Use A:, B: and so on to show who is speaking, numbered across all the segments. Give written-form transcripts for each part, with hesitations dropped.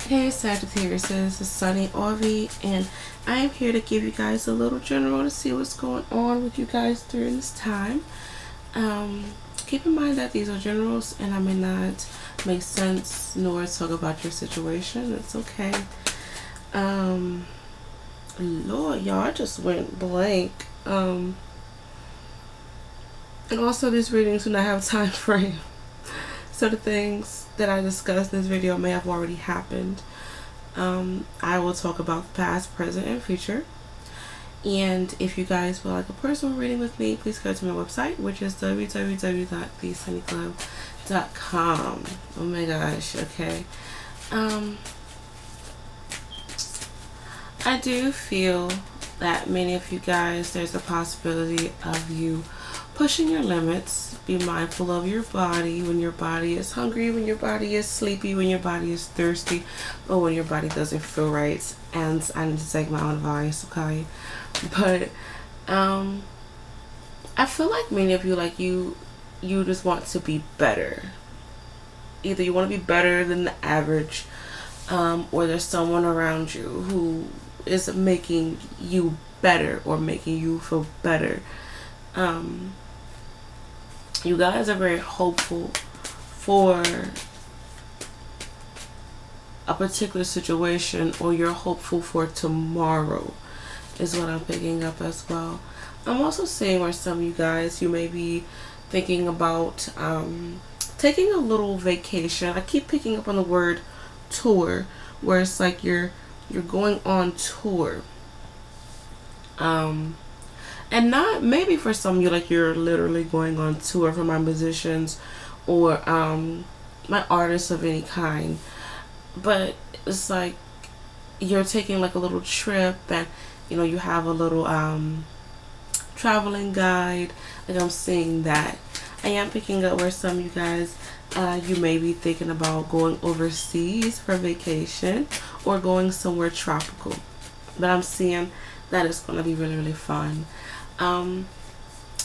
A: Hey Sagittarius, this is Sunny Orvi, and I am here to give you guys a little general to see what's going on with you guys during this time. Keep in mind that these are generals and I may not make sense nor talk about your situation. It's okay. Lord, y'all, I just went blank. And also these readings do not have a time frame. So the things that I discussed in this video may have already happened. I will talk about the past, present, and future. And if you guys would like a personal reading with me, please go to my website, which is www.thesunnyclub.com. Oh my gosh, okay. I do feel that many of you guys, there's a possibility of you pushing your limits. Be mindful of your body when your body is hungry, when your body is sleepy, when your body is thirsty, or when your body doesn't feel right. And I need to take my own advice, okay? But I feel like many of you, like you just want to be better. Either you want to be better than the average, or there's someone around you who is making you better or making you feel better. You guys are very hopeful for a particular situation, or you're hopeful for tomorrow is what I'm picking up as well. I'm also seeing where some of you guys, you may be thinking about taking a little vacation. I keep picking up on the word tour, where it's like you're going on tour. And not maybe for some of you, like you're literally going on tour, for my musicians or my artists of any kind. But it's like you're taking like a little trip, and you know, you have a little traveling guide. Like I'm seeing that. I am picking up where some of you guys, you may be thinking about going overseas for vacation or going somewhere tropical. But I'm seeing that it's going to be really, really fun.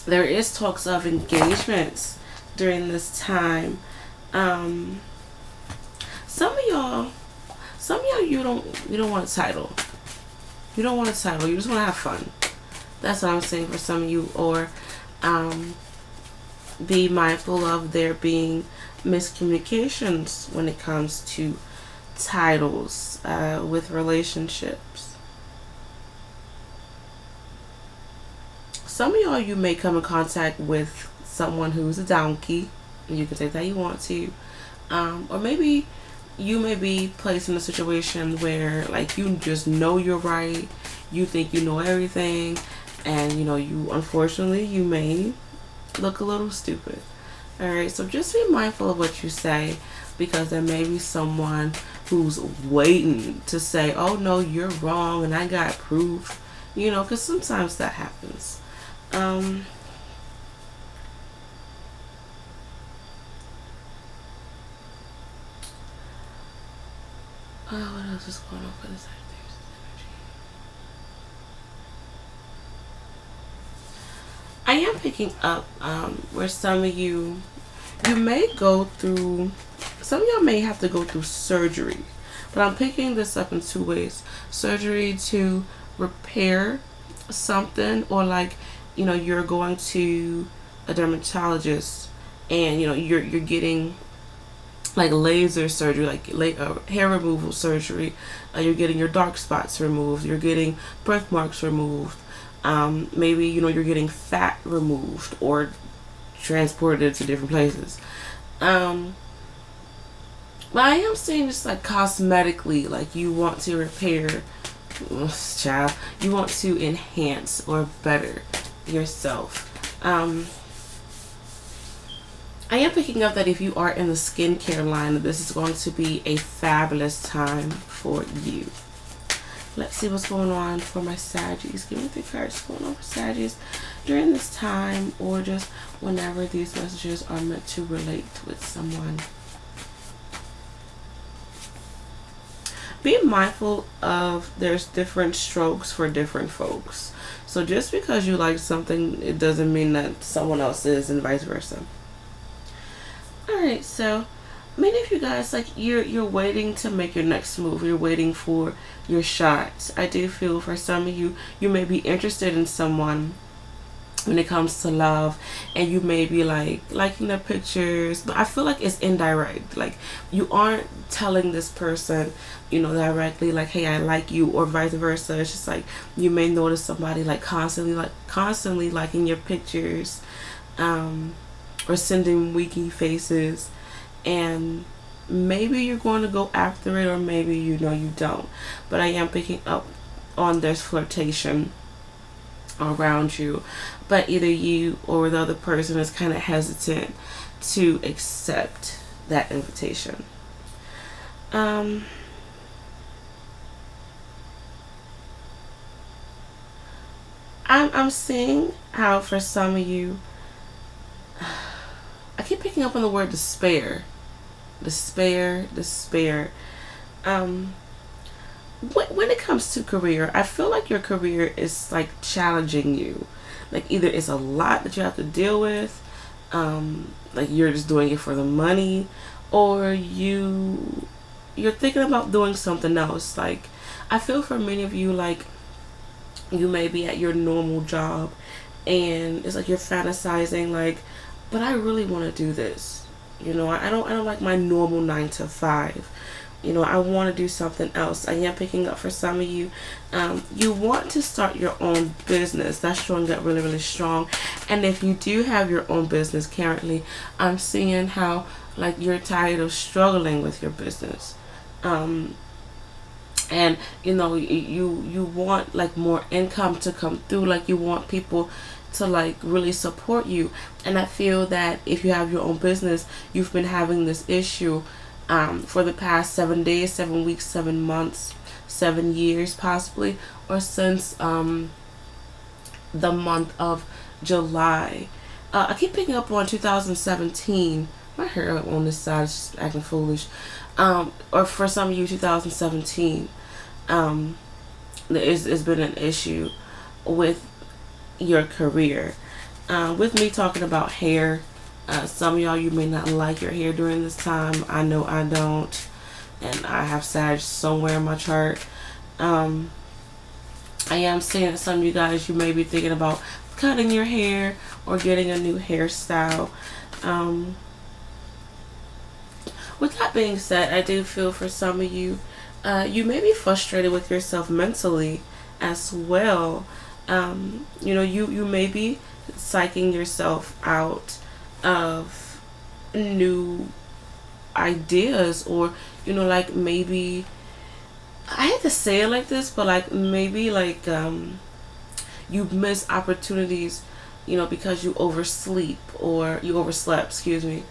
A: There is talks of engagements during this time. Some of y'all, you don't want a title. You don't want a title. You just want to have fun. That's what I'm saying for some of you. Or be mindful of there being miscommunications when it comes to titles with relationships. Some of y'all, you may come in contact with someone who's a donkey. You can take that you want to. Or maybe you may be placed in a situation where like you just know you're right. You think you know everything. And you know, unfortunately you may look a little stupid. Alright, so just be mindful of what you say, because there may be someone who's waiting to say, oh no, you're wrong and I got proof. You know, because sometimes that happens. Oh, what else is going on for this Sagittarius energy? I am picking up where some of you may go through, some of y'all may have to go through surgery. But I'm picking this up in two ways. Surgery to repair something, or like, you know, you're going to a dermatologist and you know you're getting like laser surgery, like hair removal surgery. You're getting your dark spots removed. You're getting birthmarks removed. Maybe, you know, you're getting fat removed or transported to different places. But I am saying just like cosmetically, like you want to repair, child, you want to enhance or better yourself. I am picking up that if you are in the skincare line, this is going to be a fabulous time for you. Let's see what's going on for my Saggies. Give me 3 cards going on for Saggies during this time, or just whenever these messages are meant to relate with someone. Be mindful of there's different strokes for different folks. So just because you like something, it doesn't mean that someone else is, and vice versa. Alright, so many of you guys, like, you're waiting to make your next move. You're waiting for your shot. I do feel for some of you, you may be interested in someone when it comes to love, and you may be like liking their pictures, but I feel like it's indirect. Like, you aren't telling this person, you know, directly, like, hey, I like you, or vice versa. It's just like you may notice somebody like constantly liking your pictures, or sending wiki faces, and maybe you're going to go after it, or maybe you don't. But I am picking up on there's flirtation around you, but either you or the other person is kind of hesitant to accept that invitation. I'm seeing how for some of you, I keep picking up on the word despair. When it comes to career, I feel like your career is like challenging you. Like, either it's a lot that you have to deal with, like you're just doing it for the money, or you're thinking about doing something else. Like, I feel for many of you, like, you may be at your normal job and it's like you're fantasizing, like, but I really want to do this. You know, I don't like my normal 9 to 5. You know, I want to do something else. I am picking up for some of you, you want to start your own business. That's showing up really, really strong. And if you do have your own business currently, I'm seeing how, like, you're tired of struggling with your business. And you know, you want like more income to come through. Like, you want people to like really support you. And I feel that if you have your own business, you've been having this issue for the past 7 days, 7 weeks, 7 months, 7 years possibly, or since the month of July. I keep picking up on 2017. My hair on this side is just acting foolish. Or for some of you, 2017. It's been an issue with your career. With me talking about hair, some of y'all, you may not like your hair during this time. I know I don't, and I have Sag somewhere in my chart. I am seeing that some of you guys, you may be thinking about cutting your hair or getting a new hairstyle. With that being said, I do feel for some of you, you may be frustrated with yourself mentally as well. You know, you may be psyching yourself out of new ideas, or, you know, like, maybe, I hate to say it like this, but like, maybe like you miss opportunities, you know, because you oversleep, or you overslept, excuse me,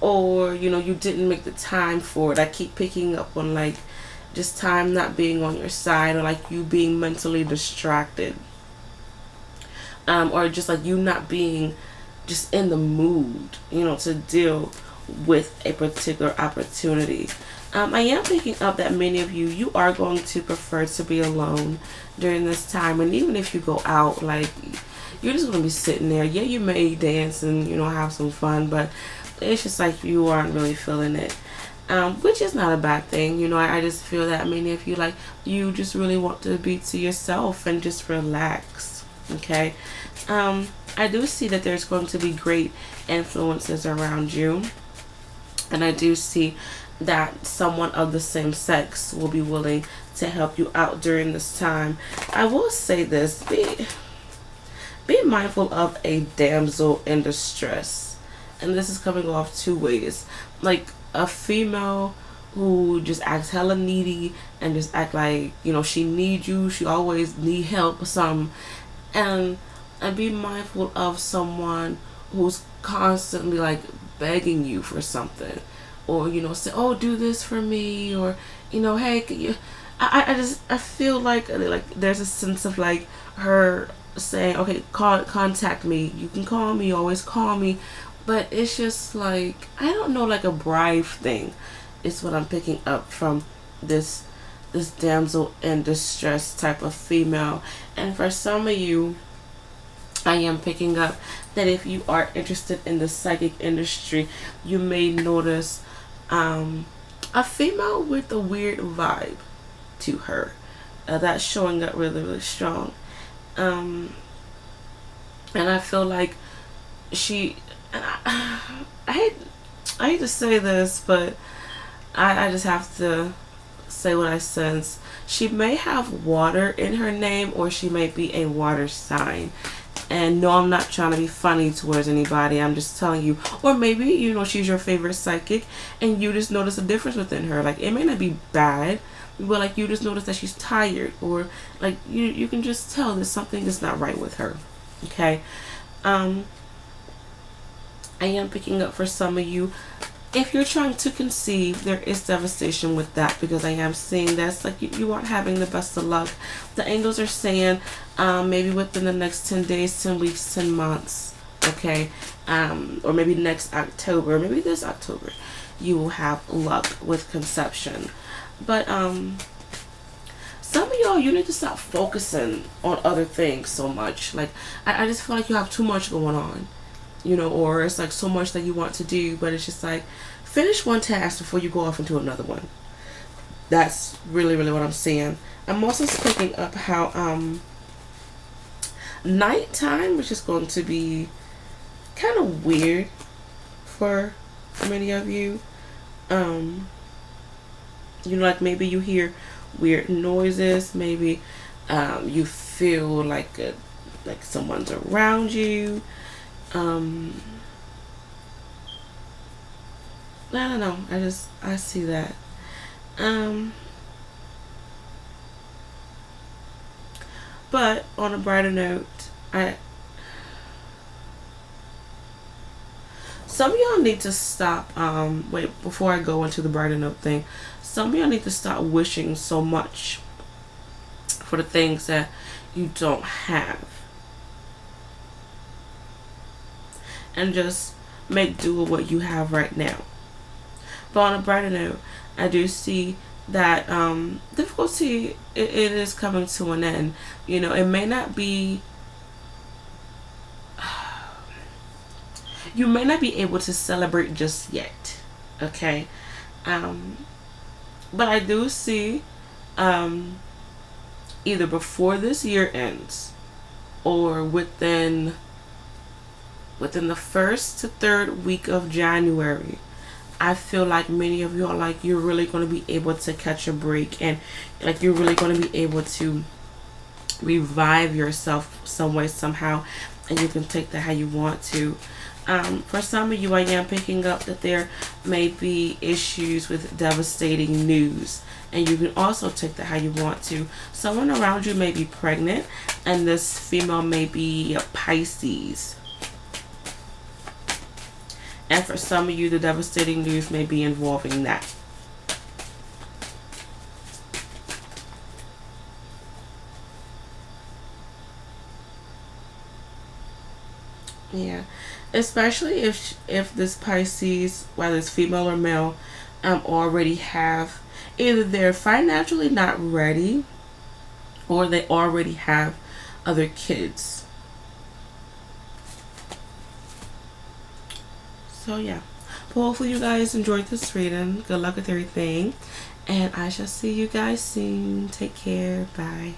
A: or, you know, you didn't make the time for it. I keep picking up on like just time not being on your side, or like you being mentally distracted, or just like you not being just in the mood, you know, to deal with a particular opportunity. I am picking up that many of you, you are going to prefer to be alone during this time. And even if you go out, like, you're just going to be sitting there. Yeah, you may dance and, you know, have some fun, but it's just like you aren't really feeling it, which is not a bad thing. You know, I just feel that many of you, like, you just really want to be to yourself and just relax. Okay. I do see that there's going to be great influences around you, and I do see that someone of the same sex will be willing to help you out during this time. I will say this, be mindful of a damsel in distress, and this is coming off 2 ways. Like, a female who just acts hella needy and just act like, you know, she needs you, she always need help or something. And be mindful of someone who's constantly like begging you for something, or, you know, say, oh, do this for me, or, you know, hey, I feel like there's a sense of like her saying, okay, contact me, you can call me, always call me, but it's just like, I don't know, like a bribe thing is what I'm picking up from this damsel in distress type of female. And for some of you, I am picking up that if you are interested in the psychic industry, you may notice a female with a weird vibe to her. That's showing up really, really strong. And I feel like she, I hate to say this, but I just have to say what I sense. She may have water in her name, or she may be a water sign. And no, I'm not trying to be funny towards anybody. I'm just telling you. Or maybe, you know, she's your favorite psychic and you just notice a difference within her. Like, it may not be bad, but like you just notice that she's tired, or like you can just tell that something is not right with her. Okay. I am picking up for some of you, if you're trying to conceive, there is devastation with that, because I am seeing that's like you aren't having the best of luck. The angels are saying maybe within the next 10 days, 10 weeks, 10 months, okay, or maybe next October, maybe this October, you will have luck with conception. But some of y'all, you need to stop focusing on other things so much. Like, I just feel like you have too much going on, you know, or it's like so much that you want to do, but it's just like, finish one task before you go off into another one. That's really, really what I'm seeing. I'm also picking up how nighttime, which is going to be kind of weird for many of you. You know, like maybe you hear weird noises, maybe you feel like someone's around you. I don't know, I see that. But on a brighter note, some of y'all need to stop, wait, before I go into the brighter note thing, some of y'all need to stop wishing so much for the things that you don't have. And just make do with what you have right now. But on a brighter note, I do see that difficulty, it is coming to an end. You know, it may not be, you may not be able to celebrate just yet, okay? But I do see either before this year ends or within the 1st to 3rd week of January, I feel like many of you are like, you're really going to be able to catch a break, and like you're really going to be able to revive yourself some way, somehow, and you can take that how you want to. For some of you, I am picking up that there may be issues with devastating news, and you can also take that how you want to. Someone around you may be pregnant, and this female may be a Pisces. And for some of you, the devastating news may be involving that. Yeah, especially if this Pisces, whether it's female or male, already have, either they're financially not ready, or they already have other kids. So yeah, but hopefully you guys enjoyed this reading. Good luck with everything, and I shall see you guys soon. Take care. Bye.